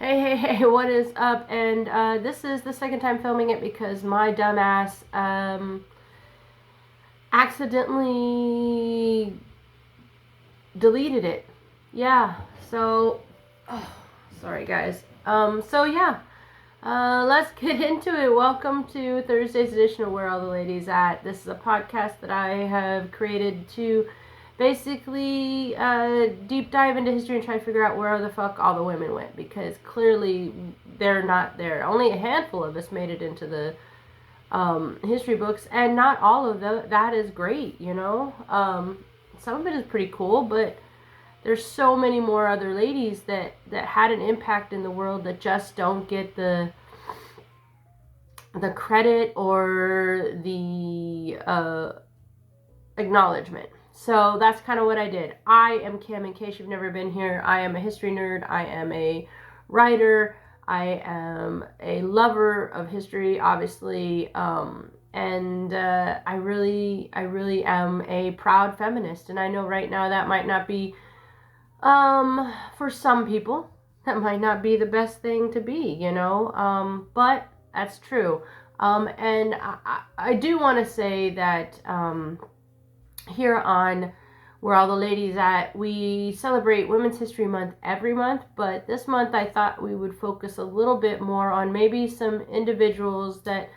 Hey, what is up? And this is the second time filming it because my dumbass accidentally deleted it. Yeah, so, oh, sorry guys. Let's get into it. Welcome to Thursday's edition of Where All the Ladies At. This is a podcast that I have created to basically deep dive into history and try to figure out where the fuck all the women went, because clearly they're not there. Only a handful of us made it into the history books, and not all of that is great, you know. Some of it is pretty cool, but there's so many more other ladies that had an impact in the world that just don't get the credit or the acknowledgement. So that's kind of what I did. I am Kim, in case you've never been here. I am a history nerd. I am a writer. I am a lover of history, obviously. I really am a proud feminist. And I know right now that might not be, for some people, that might not be the best thing to be, you know. But that's true. I do want to say that, here on Where All the Ladies At, we celebrate Women's History Month every month, but this month I thought we would focus a little bit more on maybe some individuals that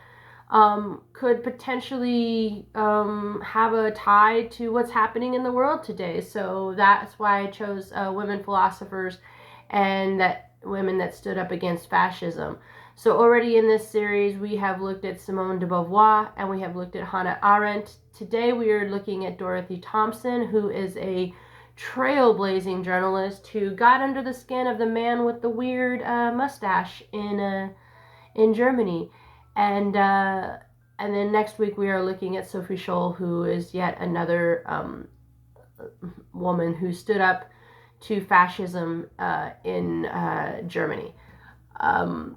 could potentially have a tie to what's happening in the world today. So that's why I chose women philosophers and women that stood up against fascism. So already in this series, we have looked at Simone de Beauvoir and we have looked at Hannah Arendt. Today we are looking at Dorothy Thompson, who is a trailblazing journalist who got under the skin of the man with the weird mustache in Germany. And then next week we are looking at Sophie Scholl, who is yet another woman who stood up to fascism in Germany. I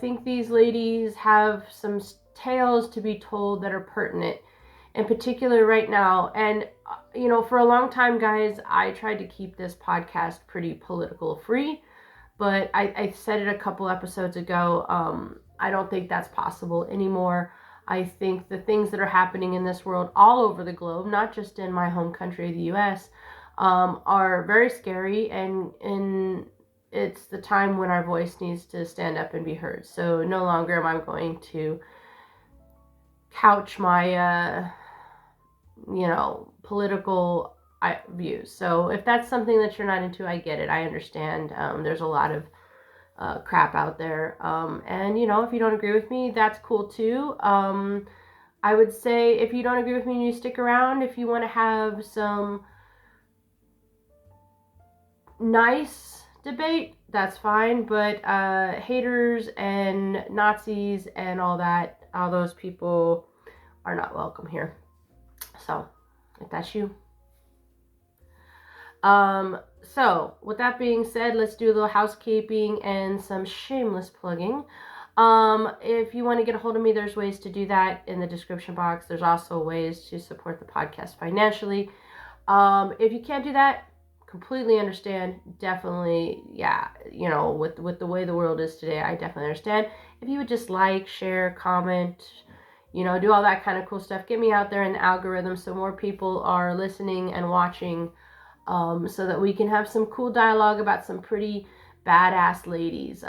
think these ladies have some tales to be told that are pertinent, in particular right now. And, you know, for a long time, guys, I tried to keep this podcast pretty political free, but I said it a couple episodes ago. I don't think that's possible anymore. I think the things that are happening in this world all over the globe, not just in my home country, the US, are very scary, and it's the time when our voice needs to stand up and be heard. So no longer am I going to couch my, political views. So if that's something that you're not into, I get it. I understand. There's a lot of crap out there. And, you know, if you don't agree with me, that's cool too. I would say if you don't agree with me, you stick around. If you want to have some nice debate, that's fine, but haters and Nazis and all those people are not welcome here. So if that's you. So with that being said, let's do a little housekeeping and some shameless plugging. If you want to get a hold of me, there's ways to do that in the description box. There's also ways to support the podcast financially. If you can't do that, completely understand. Definitely, yeah, you know, with the way the world is today, I definitely understand. If you would just like, share, comment, you know, do all that kind of cool stuff, get me out there in the algorithm so more people are listening and watching, so that we can have some cool dialogue about some pretty badass ladies.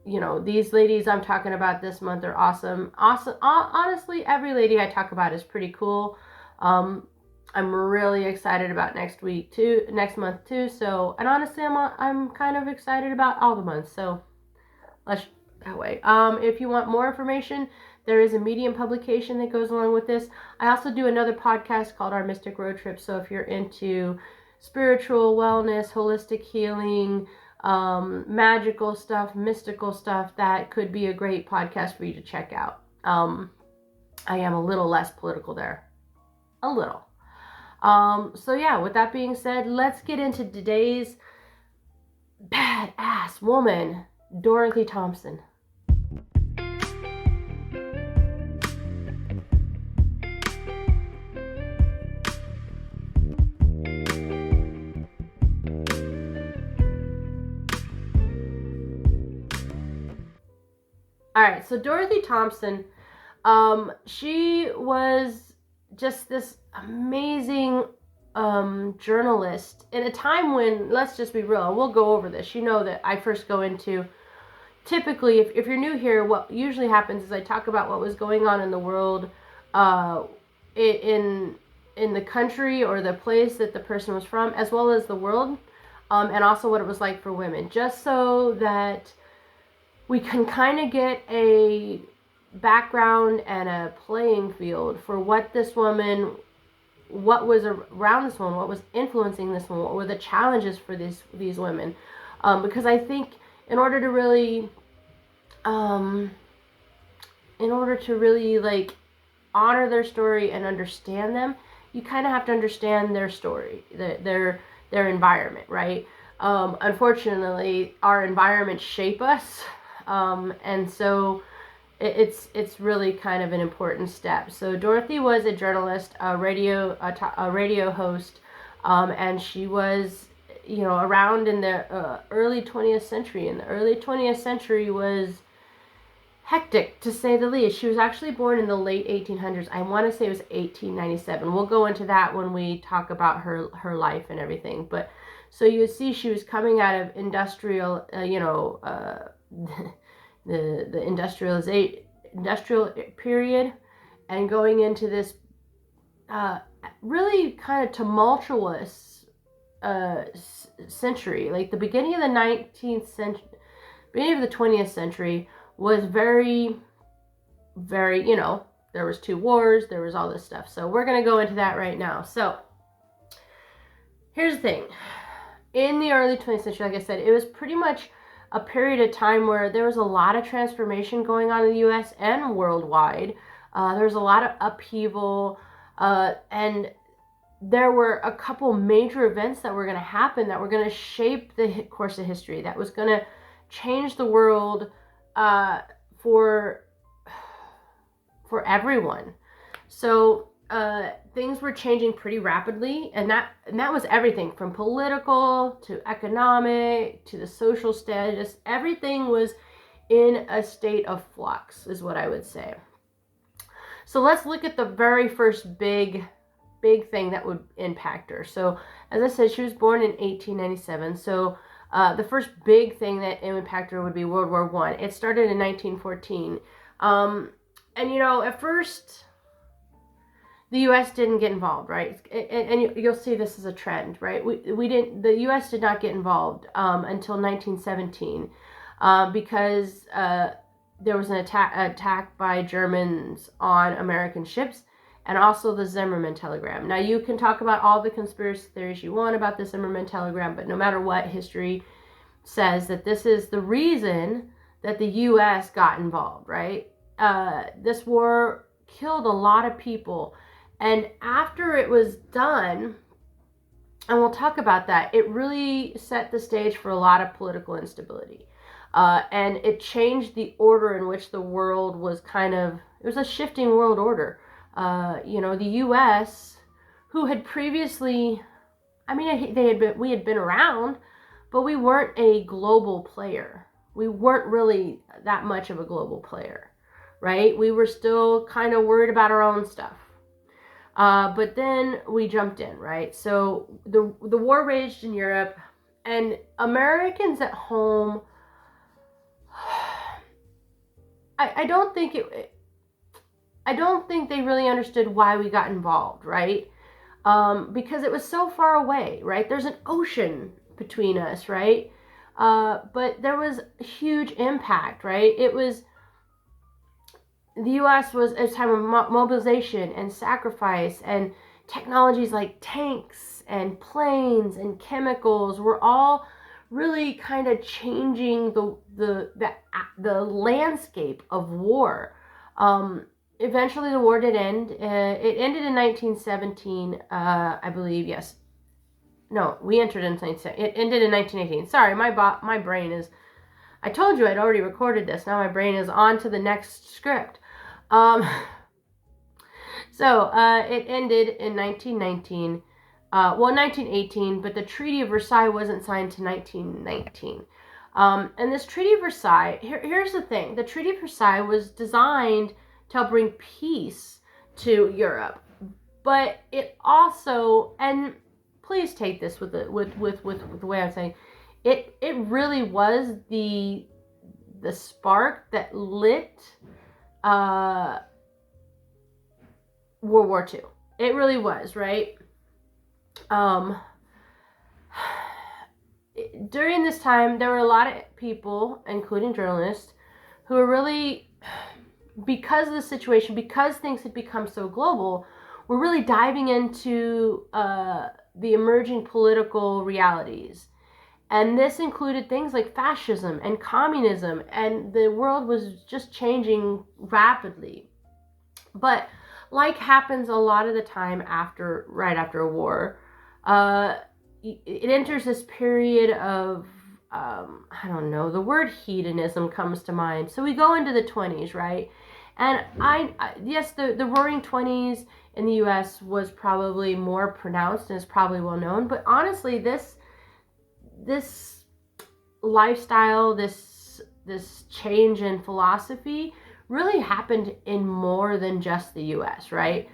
You know, these ladies I'm talking about this month are awesome. Honestly, every lady I talk about is pretty cool. I'm really excited about next month too. So, and honestly, I'm kind of excited about all the months. So, let's that way. If you want more information, there is a Medium publication that goes along with this. I also do another podcast called Our Mystic Road Trip. So, if you're into spiritual wellness, holistic healing, magical stuff, mystical stuff, that could be a great podcast for you to check out. I am a little less political there. A little. So yeah, with that being said, let's get into today's badass woman, Dorothy Thompson. All right, so Dorothy Thompson, she was just this amazing journalist in a time when, let's just be real, and we'll go over this. You know that I first go into, typically, if you're new here, what usually happens is I talk about what was going on in the world, in the country or the place that the person was from, as well as the world, and also what it was like for women, just so that we can kind of get a background and a playing field for what this woman, what was around this woman, what was influencing this woman, what were the challenges for these women, because I think in order to really like honor their story and understand them, you kind of have to understand their story, their environment, right? Unfortunately, our environments shape us, and so it's really kind of an important step. So Dorothy was a journalist, a radio host, and she was, around in the early 20th century. And the early 20th century was hectic, to say the least. She was actually born in the late 1800s. I want to say it was 1897. We'll go into that when we talk about her life and everything. But so you see, she was coming out of industrial, the industrial period, and going into this really kind of tumultuous century. Like the beginning of the 19th century, beginning of the 20th century was very, very, there was 2 wars, there was all this stuff. So we're going to go into that right now. So here's the thing. In the early 20th century, like I said, it was pretty much a period of time where there was a lot of transformation going on in the U.S. and worldwide. There was a lot of upheaval, and there were a couple major events that were going to happen that were going to shape the course of history, that was going to change the world for everyone. So things were changing pretty rapidly, and that was everything from political to economic to the social status. Everything was in a state of flux, is what I would say. So let's look at the very first big thing that would impact her. So as I said, she was born in 1897. So the first big thing that impacted her would be World War I. It started in 1914. And at first, the U.S. didn't get involved, right? And you'll see this as a trend, right? The U.S. did not get involved until 1917 because there was an attack by Germans on American ships, and also the Zimmermann telegram. Now, you can talk about all the conspiracy theories you want about the Zimmermann telegram, but no matter what, history says that this is the reason that the U.S. got involved, right? This war killed a lot of people. And after it was done, and we'll talk about that, it really set the stage for a lot of political instability. And it changed the order in which the world was it was a shifting world order. The U.S., who had previously, we had been around, but we weren't a global player. We weren't really that much of a global player, right? We were still kind of worried about our own stuff. But then we jumped in, right? So the war raged in Europe, and Americans at home, I don't think they really understood why we got involved, right? Because it was so far away, right? There's an ocean between us, right? But there was a huge impact, right? The U.S. was a time of mobilization and sacrifice, and technologies like tanks and planes and chemicals were all really kind of changing the landscape of war. Eventually, the war did end. It ended in 1917, I believe. Yes. No, we entered in 1917. It ended in 1918. Sorry, my brain is. I told you I'd already recorded this. Now my brain is on to the next script. So it ended in 1919. 1918, but the Treaty of Versailles wasn't signed to 1919. And this Treaty of Versailles, here's the thing. The Treaty of Versailles was designed to help bring peace to Europe. But it also, and please take this with the way I'm saying, it really was the spark that lit World War II. It really was, right? During this time, there were a lot of people, including journalists, who were really, because of the situation, because things had become so global, were really diving into the emerging political realities. And this included things like fascism and communism, and the world was just changing rapidly. But like happens a lot of the time right after a war, it enters this period of, I don't know, the word hedonism comes to mind. So we go into the 20s, right? And yes, the Roaring 20s in the US was probably more pronounced and is probably well known. But honestly, this lifestyle, this change in philosophy really happened in more than just the US, right?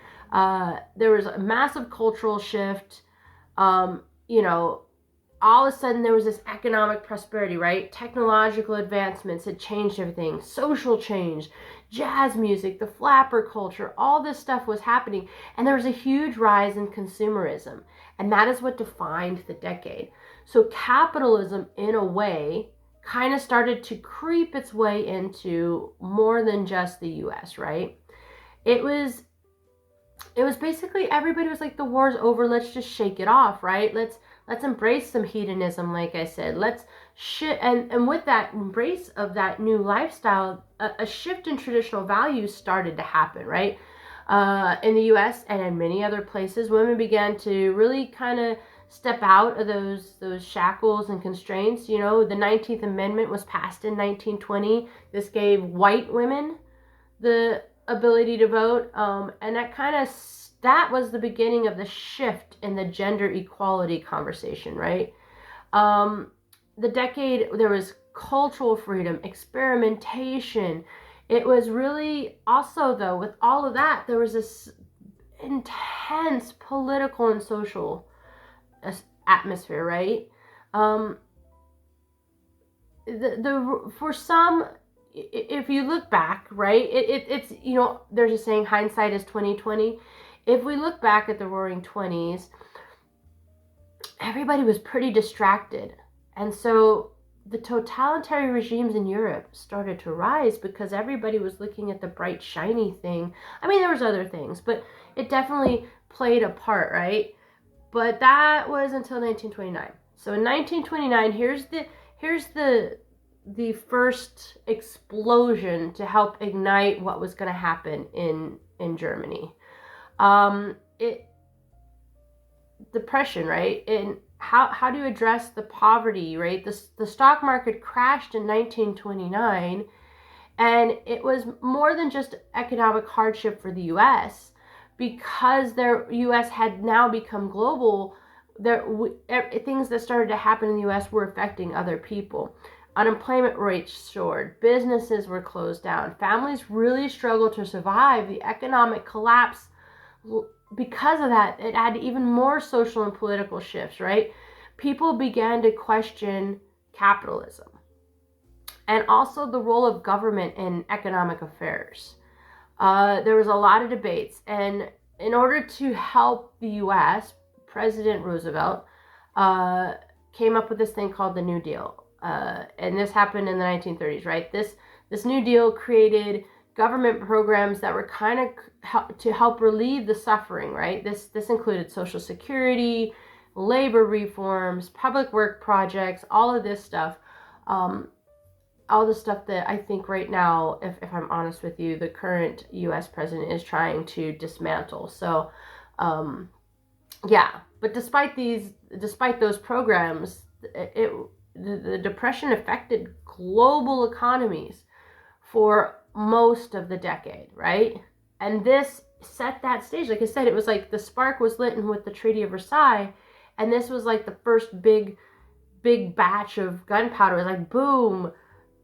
There was a massive cultural shift. You know, all of a sudden there was this economic prosperity, right? Technological advancements had changed everything. Social change, jazz music, the flapper culture, all this stuff was happening. And there was a huge rise in consumerism. And that is what defined the decade. So capitalism, in a way, kind of started to creep its way into more than just the US, right? It was basically, everybody was like, the war's over, let's just shake it off, right? Let's embrace some hedonism, like I said. And with that embrace of that new lifestyle, a shift in traditional values started to happen, right? In the US and in many other places, women began to really kind of step out of those shackles and constraints. You know, the 19th Amendment was passed in 1920. This gave white women the ability to vote, and that was the beginning of the shift in the gender equality conversation, right? The decade, there was cultural freedom, experimentation. It was really also, though, with all of that, there was this intense political and social atmosphere, right? For some, if you look back, right, it's, you know, there's a saying, hindsight is 20/20. If we look back at the Roaring 20s, everybody was pretty distracted. And so the totalitarian regimes in Europe started to rise because everybody was looking at the bright, shiny thing. I mean, there was other things, but it definitely played a part, right? But that was until 1929. So in 1929, here's the first explosion to help ignite what was going to happen in Germany. Depression, right? And how do you address the poverty, right? The stock market crashed in 1929, and it was more than just economic hardship for the U.S. because the U.S. had now become global. Things that started to happen in the U.S. were affecting other people. Unemployment rates soared. Businesses were closed down. Families really struggled to survive. The economic collapse, because of that, it had even more social and political shifts, right? People began to question capitalism and also the role of government in economic affairs. There was a lot of debates, and in order to help the U.S., President Roosevelt came up with this thing called the New Deal. And this happened in the 1930s, right? This New Deal created government programs that were kind of to help relieve the suffering, right? This included Social Security, labor reforms, public work projects, all of this stuff. All the stuff that I think right now, if I'm honest with you, the current U.S. president is trying to dismantle. So, yeah. But despite those programs, the Depression affected global economies for most of the decade, right? And this set that stage. Like I said, it was like the spark was lit with the Treaty of Versailles, and this was like the first big big batch of gunpowder. It was like boom,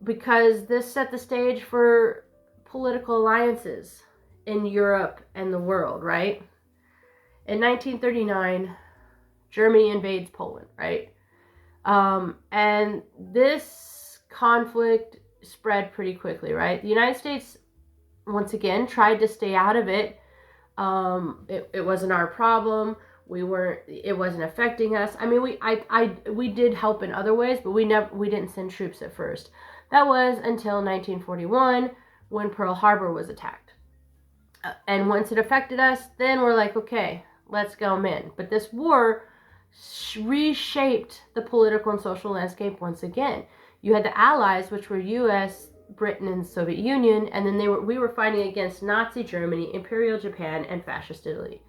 because this set the stage for political alliances in Europe and the world, right? In 1939, Germany invades Poland, right? And this conflict spread pretty quickly, right? The United States, once again, tried to stay out of it. It wasn't our problem. It wasn't affecting us. I mean, we did help in other ways, but we didn't send troops at first. That was until 1941 when Pearl Harbor was attacked. And once it affected us, then we're like, okay, let's go in. But this war reshaped the political and social landscape once again. You had the Allies, which were U.S., Britain, and Soviet Union, and then we were fighting against Nazi Germany, Imperial Japan, and Fascist Italy.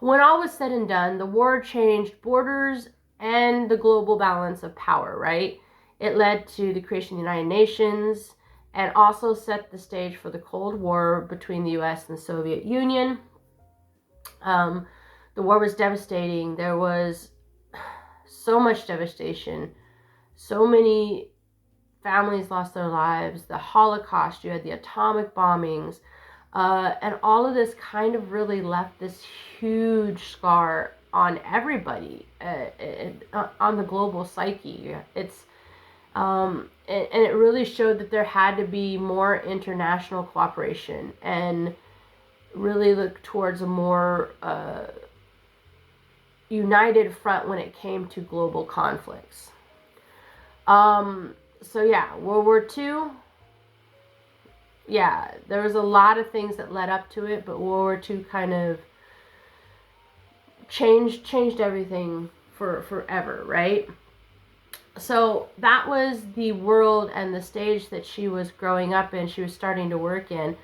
When all was said and done, the war changed borders and the global balance of power, right? It led to the creation of the United Nations and also set the stage for the Cold War between the U.S. and the Soviet Union. The war was devastating. There was so much devastation. So many families lost their lives. The Holocaust, you had the atomic bombings. And all of this kind of really left this huge scar on everybody, on the global psyche. And it really showed that there had to be more international cooperation and really look towards a more united front when it came to global conflicts. So yeah, World War II, yeah, there was a lot of things that led up to it, but World War II kind of changed everything forever, right? So that was the world and the stage that she was growing up in, she was starting to work in.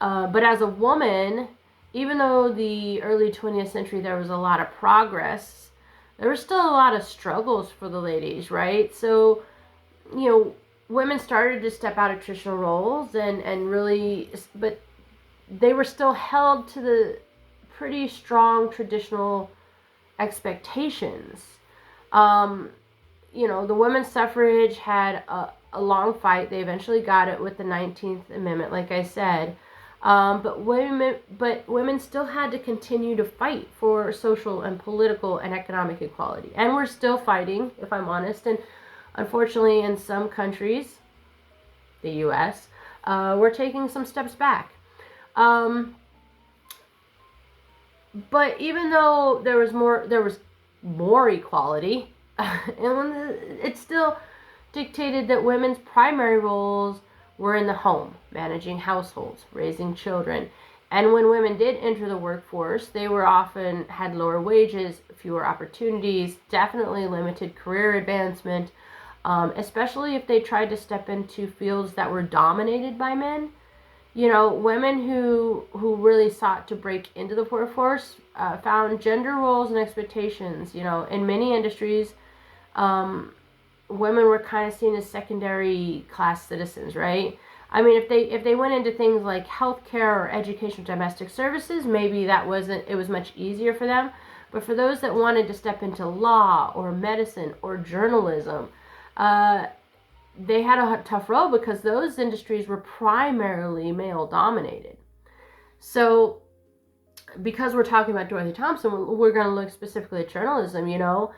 But as a woman, even though the early 20th century there was a lot of progress, there was still a lot of struggles for the ladies, right? So, you know, women started to step out of traditional roles and really, but they were still held to the pretty strong traditional expectations. You know, the women's suffrage had a long fight. They eventually got it with the 19th Amendment, like I said. But women still had to continue to fight for social and political and economic equality. And we're still fighting, if I'm honest. And unfortunately, in some countries, the U.S., we're taking some steps back. But even though there was more equality, it still dictated that women's primary roles were in the home, managing households, raising children. And when women did enter the workforce, they were often had lower wages, fewer opportunities, definitely limited career advancement, especially if they tried to step into fields that were dominated by men. You know, women who really sought to break into the workforce found gender roles and expectations. You know, in many industries, women were kind of seen as secondary class citizens, right? I mean, if they went into things like healthcare or education, domestic services, maybe it was much easier for them. But for those that wanted to step into law or medicine or journalism, they had a tough road because those industries were primarily male dominated. So because we're talking about Dorothy Thompson, we're going to look specifically at journalism. You know,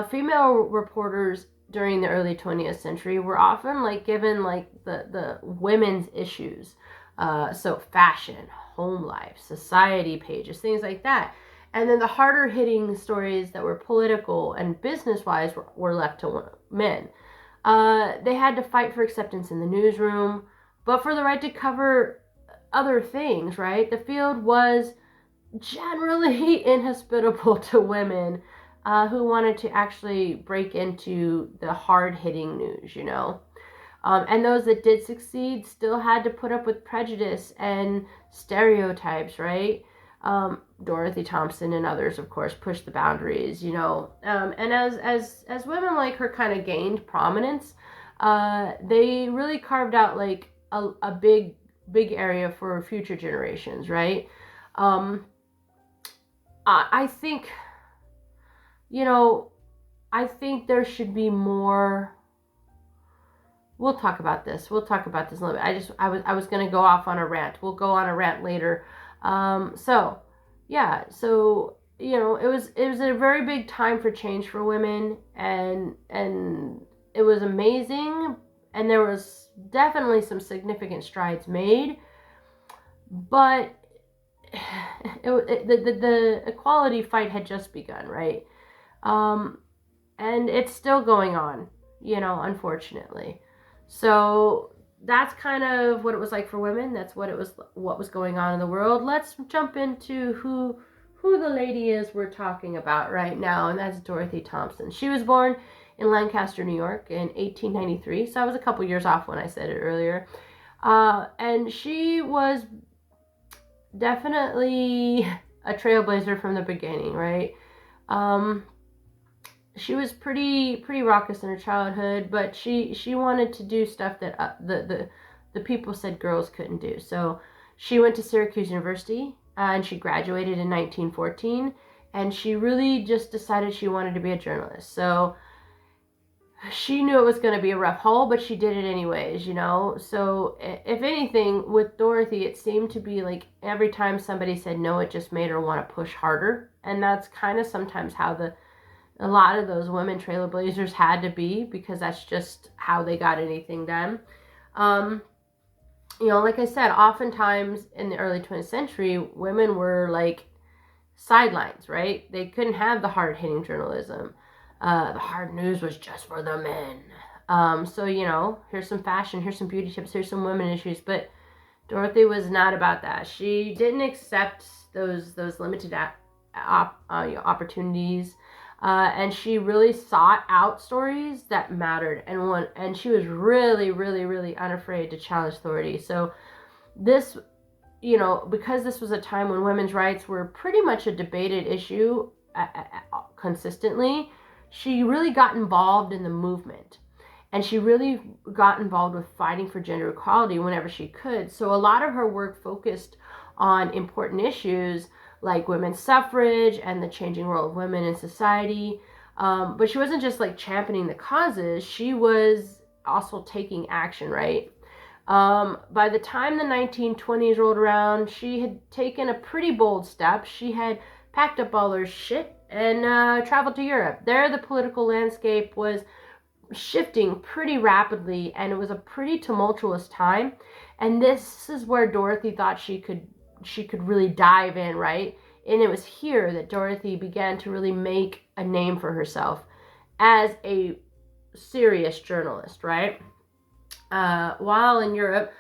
female reporters during the early 20th century were often given the women's issues, so fashion, home life, society pages, things like that. And then the harder hitting stories that were political and business wise were left to men. They had to fight for acceptance in the newsroom, but for the right to cover other things, right? The field was generally inhospitable to women who wanted to actually break into the hard-hitting news, you know. And those that did succeed still had to put up with prejudice and stereotypes, right? Dorothy Thompson and others, of course, pushed the boundaries, you know. And as women like her kind of gained prominence, they really carved out a big area for future generations, right? I think, you know, I think there should be more. We'll talk about this. We'll talk about this a little bit. I was going to go off on a rant. We'll go on a rant later. So it was a very big time for change for women, and it was amazing, and there was definitely some significant strides made, but the equality fight had just begun, right? And it's still going on, unfortunately. So that's kind of what it was like for women. That's what was going on in the world. Let's jump into who the lady is we're talking about right now, and that's Dorothy Thompson. She was born in Lancaster, New York in 1893, so I was a couple years off when I said it earlier. And she was definitely a trailblazer from the beginning, right? She was pretty raucous in her childhood, but she wanted to do stuff that the people said girls couldn't do. So she went to Syracuse University, and she graduated in 1914, and she really just decided she wanted to be a journalist. So she knew it was going to be a rough haul, but she did it anyways, So if anything, with Dorothy, it seemed to be like every time somebody said no, it just made her want to push harder. And that's kind of sometimes how a lot of those women trailblazers had to be, because that's just how they got anything done. Like I said, oftentimes in the early 20th century, women were like sidelines, right? They couldn't have the hard-hitting journalism. The hard news was just for the men. So, here's some fashion, here's some beauty tips, here's some women issues. But Dorothy was not about that. She didn't accept those limited opportunities. And she really sought out stories that mattered, and she was really, really, really unafraid to challenge authority. So this, because this was a time when women's rights were pretty much a debated issue consistently, she really got involved in the movement, and she really got involved with fighting for gender equality whenever she could. So a lot of her work focused on important issues like women's suffrage and the changing role of women in society. But she wasn't just like championing the causes, she was also taking action, right? By the time the 1920s rolled around, she had taken a pretty bold step. She had packed up all her shit and traveled to Europe. There, the political landscape was shifting pretty rapidly, and it was a pretty tumultuous time. And this is where Dorothy thought she could really dive in, right? And it was here that Dorothy began to really make a name for herself as a serious journalist, right? While in Europe,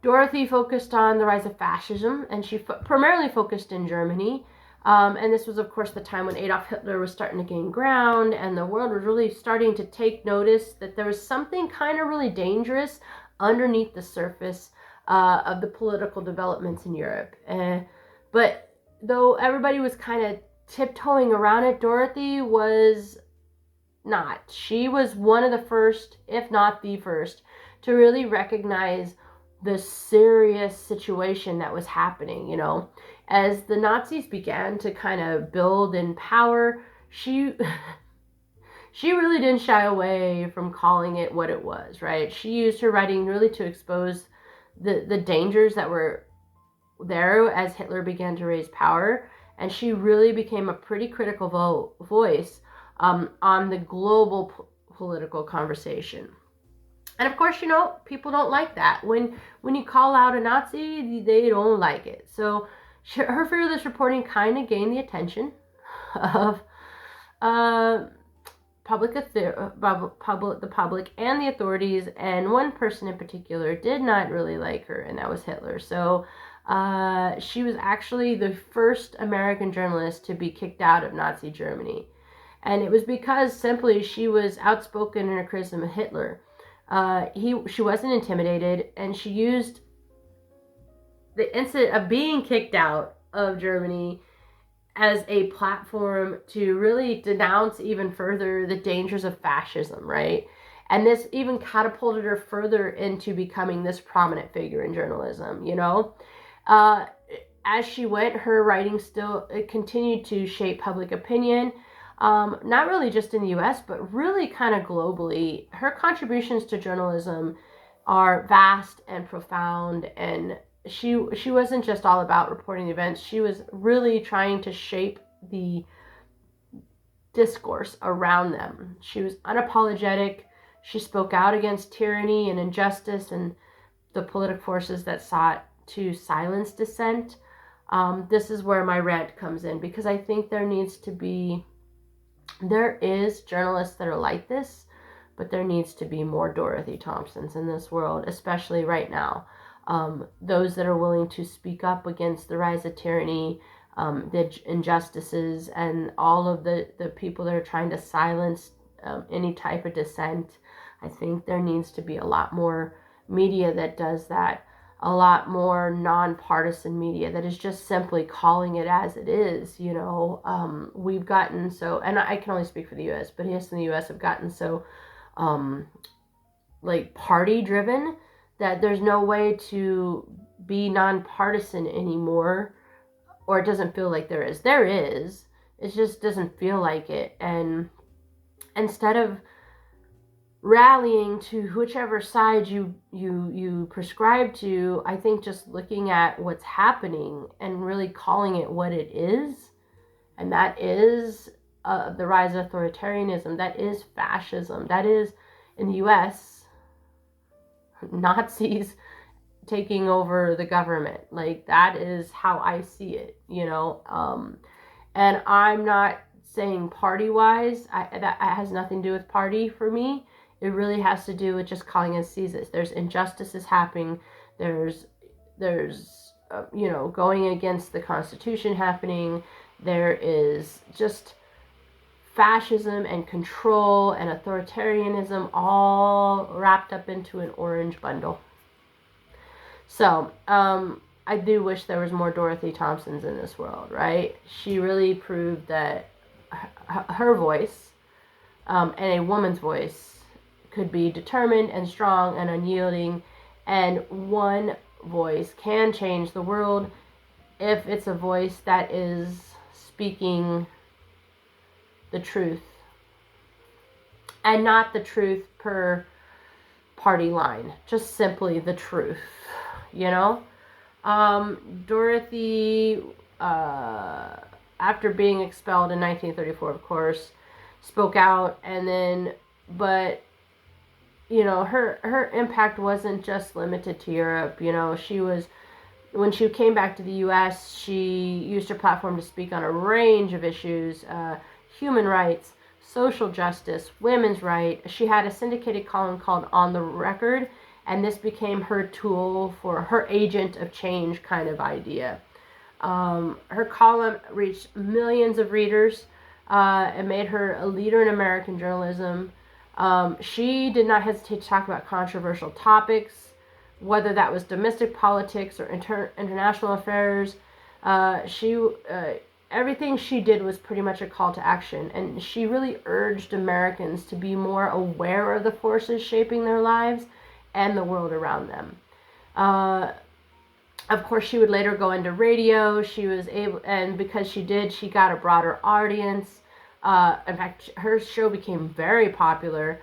Dorothy focused on the rise of fascism, and she primarily focused in Germany. And this was, of course, the time when Adolf Hitler was starting to gain ground, and the world was really starting to take notice that there was something kind of really dangerous underneath the surface of the political developments in Europe. But though everybody was kind of tiptoeing around it, Dorothy was not. She was one of the first, if not the first, to really recognize the serious situation that was happening, As the Nazis began to kind of build in power, she really didn't shy away from calling it what it was, right? She used her writing really to expose the dangers that were there as Hitler began to raise power, and she really became a pretty critical voice on the global political conversation. And of course, people don't like that. When you call out a Nazi, they don't like it. So her fearless reporting kind of gained the attention of the public and the authorities, and one person in particular did not really like her, and that was Hitler. So she was actually the first American journalist to be kicked out of Nazi Germany. And it was because simply she was outspoken in her criticism of Hitler. She wasn't intimidated, and she used the incident of being kicked out of Germany as a platform to really denounce even further the dangers of fascism, right? And this even catapulted her further into becoming this prominent figure in journalism, As she went, her writing still continued to shape public opinion. not really just in the US, but really kind of globally. Her contributions to journalism are vast and profound, and she wasn't just all about reporting events. She was really trying to shape the discourse around them. She was unapologetic. She spoke out against tyranny and injustice and the political forces that sought to silence dissent. This is where my rant comes in, because I think there is journalists that are like this, but there needs to be more Dorothy Thompsons in this world, especially right now. Those that are willing to speak up against the rise of tyranny, the injustices, and all of the people that are trying to silence any type of dissent. I think there needs to be a lot more media that does that, a lot more nonpartisan media that is just simply calling it as it is. We've gotten so, and I can only speak for the U.S., but yes, in the U.S. have gotten so like party driven that there's no way to be nonpartisan anymore, or it doesn't feel like there is. There is. It just doesn't feel like it. And instead of rallying to whichever side you prescribe to, I think just looking at what's happening and really calling it what it is, and that is the rise of authoritarianism, that is fascism, that is, in the U.S., Nazis taking over the government. Like, that is how I see it, and I'm not saying party-wise, that has nothing to do with party for me. It really has to do with just calling it sees it. There's injustices happening. There's going against the Constitution happening. There is just fascism and control and authoritarianism all wrapped up into an orange bundle. So, I do wish there was more Dorothy Thompsons in this world, right? She really proved that her voice, and a woman's voice, could be determined and strong and unyielding, and one voice can change the world if it's a voice that is speaking the truth, and not the truth per party line, just simply the truth. Dorothy, after being expelled in 1934, of course, spoke out, and then, but her impact wasn't just limited to Europe. When she came back to the U.S., she used her platform to speak on a range of issues, human rights, social justice, women's rights. She had a syndicated column called On the Record, and this became her tool for her agent of change kind of idea. Her column reached millions of readers and made her a leader in American journalism. She did not hesitate to talk about controversial topics, whether that was domestic politics or international affairs. Everything she did was pretty much a call to action, and she really urged Americans to be more aware of the forces shaping their lives and the world around them. Of course, she would later go into radio. She was able, and because she did, she got a broader audience. In fact, her show became very popular.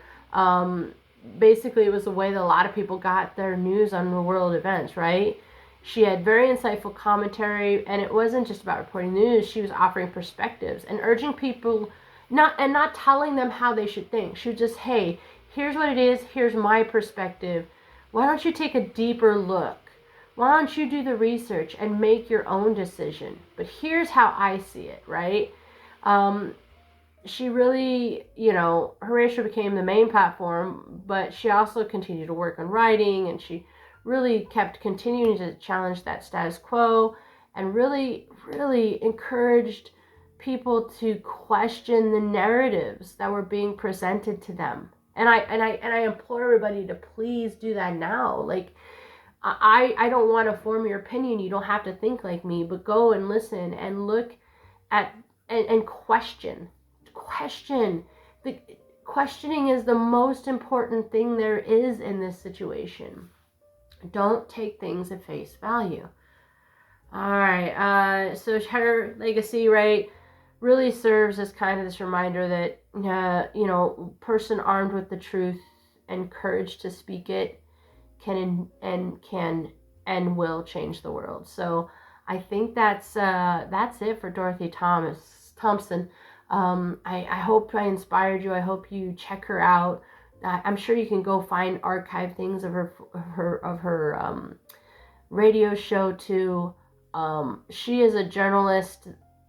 Basically, it was the way that a lot of people got their news on the world events, right? She had very insightful commentary, and it wasn't just about reporting news. She was offering perspectives and urging people, not telling them how they should think. She was just, hey, here's what it is. Here's my perspective. Why don't you take a deeper look? Why don't you do the research and make your own decision? But here's how I see it, right? She really, her radio show became the main platform, but she also continued to work on writing, and she really kept continuing to challenge that status quo, and really, really encouraged people to question the narratives that were being presented to them. And I implore everybody to please do that now. Like, I don't want to form your opinion. You don't have to think like me, but go and listen and look at and question. Questioning is the most important thing there is in this situation. Don't take things at face value. All right. So her legacy, right? really serves as kind of this reminder that, person armed with the truth and courage to speak it can and will change the world. So I think that's it for Dorothy Thompson. I hope I inspired you. I hope you check her out. I'm sure you can go find archive things of her radio show too. She is a journalist.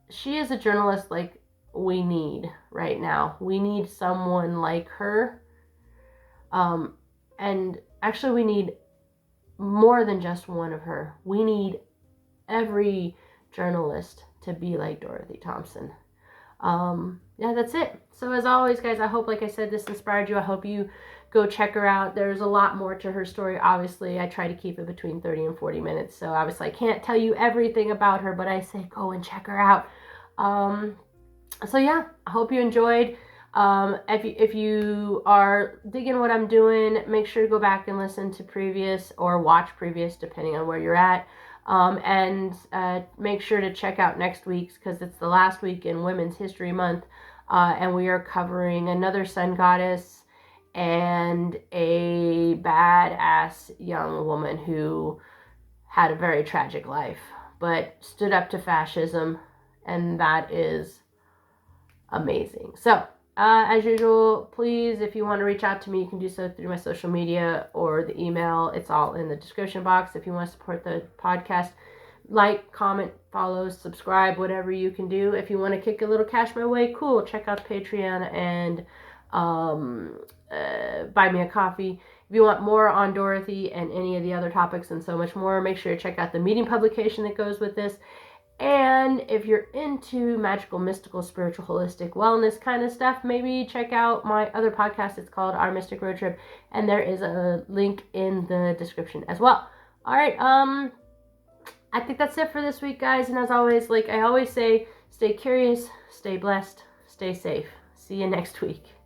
She is a journalist like we need right now. We need someone like her. And actually, we need more than just one of her. We need every journalist to be like Dorothy Thompson. Yeah, that's it. So as always, guys, I hope, like I said, this inspired you. I hope you go check her out. There's a lot more to her story. Obviously, I try to keep it between 30 and 40 minutes. So obviously, I can't tell you everything about her, but I say go and check her out. So yeah, I hope you enjoyed. If you are digging what I'm doing, make sure to go back and listen to previous or watch previous, depending on where you're at. And make sure to check out next week's because it's the last week in Women's History Month. And we are covering another sun goddess and a badass young woman who had a very tragic life, but stood up to fascism, and that is amazing. So, as usual, please, if you want to reach out to me, you can do so through my social media or the email. It's all in the description box. If you want to support the podcast, like, comment, follow, subscribe, whatever you can do. If you want to kick a little cash my way, cool. Check out Patreon and buy me a coffee. If you want more on Dorothy and any of the other topics and so much more, make sure to check out the Medium publication that goes with this. And if you're into magical, mystical, spiritual, holistic wellness kind of stuff, maybe check out my other podcast. It's called Our Mystic Road Trip, and there is a link in the description as well. All right, I think that's it for this week, guys. And as always, like I always say, stay curious, stay blessed, stay safe. See you next week.